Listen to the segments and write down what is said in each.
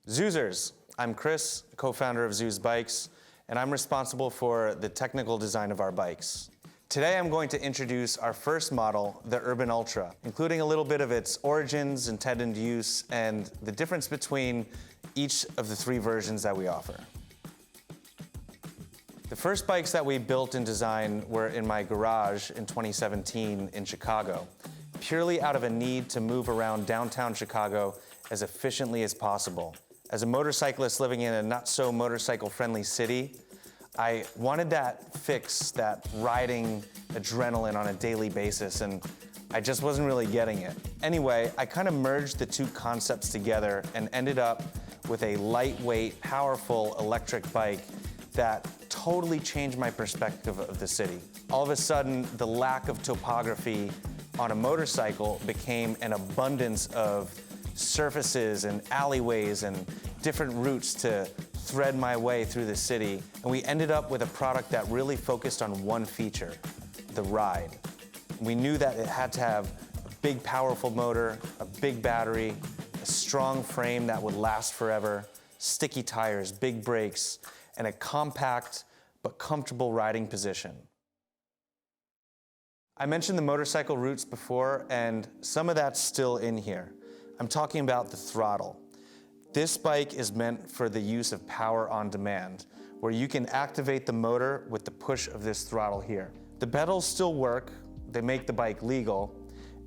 Zoozers, I'm Chris, co-founder of Zoos Bikes, and I'm responsible for the technical design of our bikes. Today I'm going to introduce our first model, the Urban Ultra, including a little bit of its origins, intended use, and the difference between each of the three versions that we offer. The first bikes that we built and designed were in my garage in 2017 in Chicago, purely out of a need to move around downtown Chicago as efficiently as possible. As a motorcyclist living in a not-so-motorcycle-friendly city, I wanted that fix, that riding adrenaline on a daily basis, and I just wasn't really getting it. Anyway, I kind of merged the two concepts together and ended up with a lightweight, powerful electric bike that totally changed my perspective of the city. All of a sudden, the lack of topography on a motorcycle became an abundance of surfaces and alleyways and different routes to thread my way through the city. And we ended up with a product that really focused on one feature, the ride. We knew that it had to have a big, powerful motor, a big battery, a strong frame that would last forever, sticky tires, big brakes, and a compact but comfortable riding position. I mentioned the motorcycle roots before, and some of that's still in here. I'm talking about the throttle. This bike is meant for the use of power on demand, where you can activate the motor with the push of this throttle here. The pedals still work, they make the bike legal,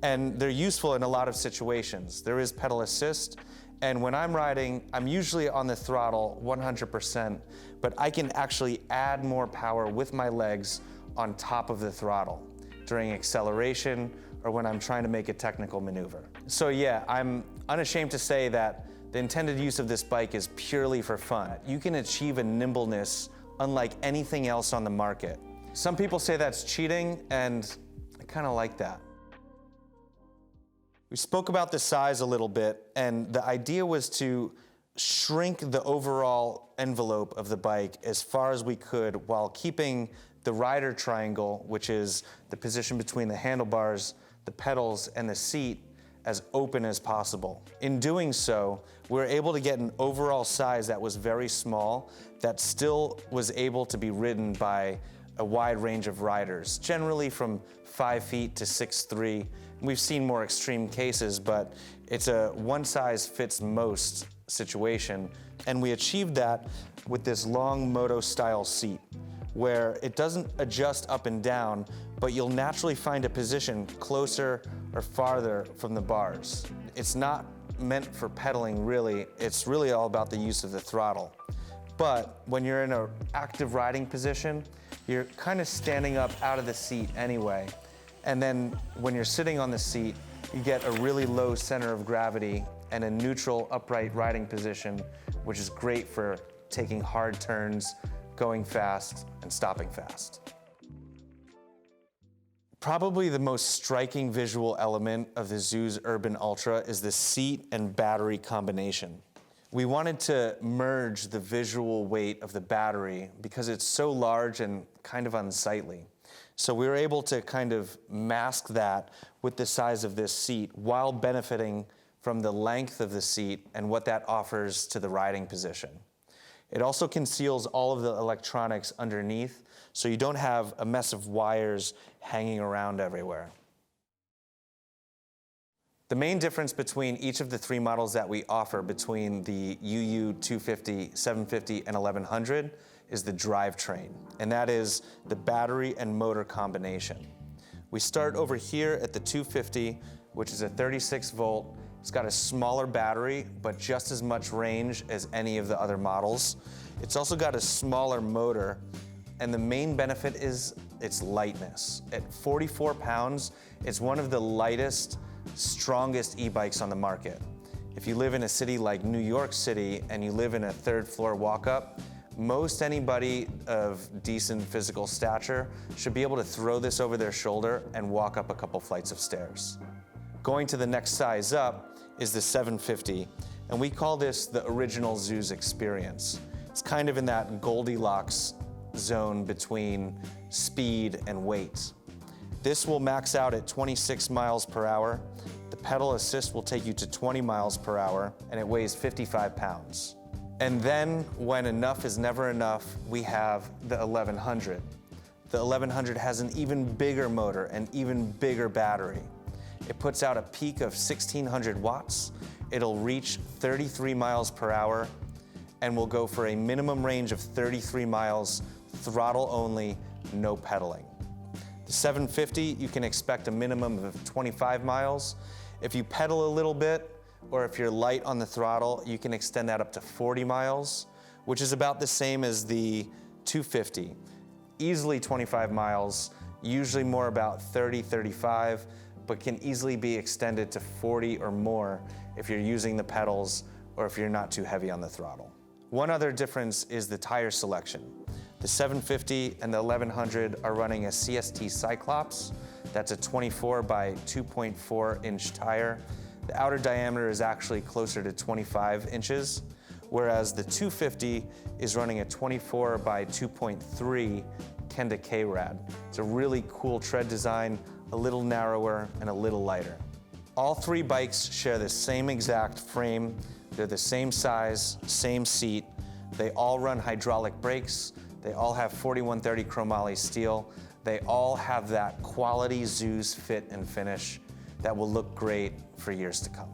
and they're useful in a lot of situations. There is pedal assist, and when I'm riding, I'm usually on the throttle 100%, but I can actually add more power with my legs on top of the throttle during acceleration or when I'm trying to make a technical maneuver. So yeah, I'm unashamed to say that the intended use of this bike is purely for fun. You can achieve a nimbleness unlike anything else on the market. Some people say that's cheating, and I kind of like that. We spoke about the size a little bit, and the idea was to shrink the overall envelope of the bike as far as we could while keeping the rider triangle, which is the position between the handlebars, the pedals, and the seat, as open as possible. In doing so, we were able to get an overall size that was very small, that still was able to be ridden by a wide range of riders, generally from 5 feet to 6'3". We've seen more extreme cases, but it's a one-size-fits-most situation, and we achieved that with this long moto-style seat, where it doesn't adjust up and down, but you'll naturally find a position closer or farther from the bars. It's not meant for pedaling, really. It's really all about the use of the throttle. But when you're in an active riding position, you're kind of standing up out of the seat anyway. And then when you're sitting on the seat, you get a really low center of gravity and a neutral upright riding position, which is great for taking hard turns, going fast, and stopping fast. Probably the most striking visual element of the Zoos Urban Ultra is the seat and battery combination. We wanted to merge the visual weight of the battery because it's so large and kind of unsightly. So we were able to kind of mask that with the size of this seat while benefiting from the length of the seat and what that offers to the riding position. It also conceals all of the electronics underneath, so you don't have a mess of wires hanging around everywhere. The main difference between each of the three models that we offer between the UU 250, 750, and 1100 is the drivetrain, and that is the battery and motor combination. We start over here at the 250, which is a 36 volt. It's got a smaller battery, but just as much range as any of the other models. It's also got a smaller motor, and the main benefit is its lightness. At 44 pounds, it's one of the lightest, strongest e-bikes on the market. If you live in a city like New York City and you live in a third floor walk-up, most anybody of decent physical stature should be able to throw this over their shoulder and walk up a couple flights of stairs. Going to the next size up is the 750, and we call this the original Zoos experience. It's kind of in that Goldilocks zone between speed and weight. This will max out at 26 miles per hour, The pedal assist will take you to 20 miles per hour, and it weighs 55 pounds. And then, when enough is never enough, we have the 1100. The 1100 has an even bigger motor and even bigger battery. It puts out a peak of 1600 watts. It'll reach 33 miles per hour and will go for a minimum range of 33 miles, throttle only, no pedaling. The 750, you can expect a minimum of 25 miles. If you pedal a little bit, or if you're light on the throttle, you can extend that up to 40 miles, which is about the same as the 250. Easily 25 miles, usually more about 30, 35, but can easily be extended to 40 or more if you're using the pedals or if you're not too heavy on the throttle. One other difference is the tire selection. The 750 and the 1100 are running a CST Cyclops. That's a 24 by 2.4 inch tire. The outer diameter is actually closer to 25 inches, whereas the 250 is running a 24 by 2.3 Kenda K-Rad. It's a really cool tread design, a little narrower and a little lighter. All three bikes share the same exact frame. They're the same size, same seat. They all run hydraulic brakes. They all have 4130 chromoly steel. They all have that quality Zeus fit and finish that will look great for years to come.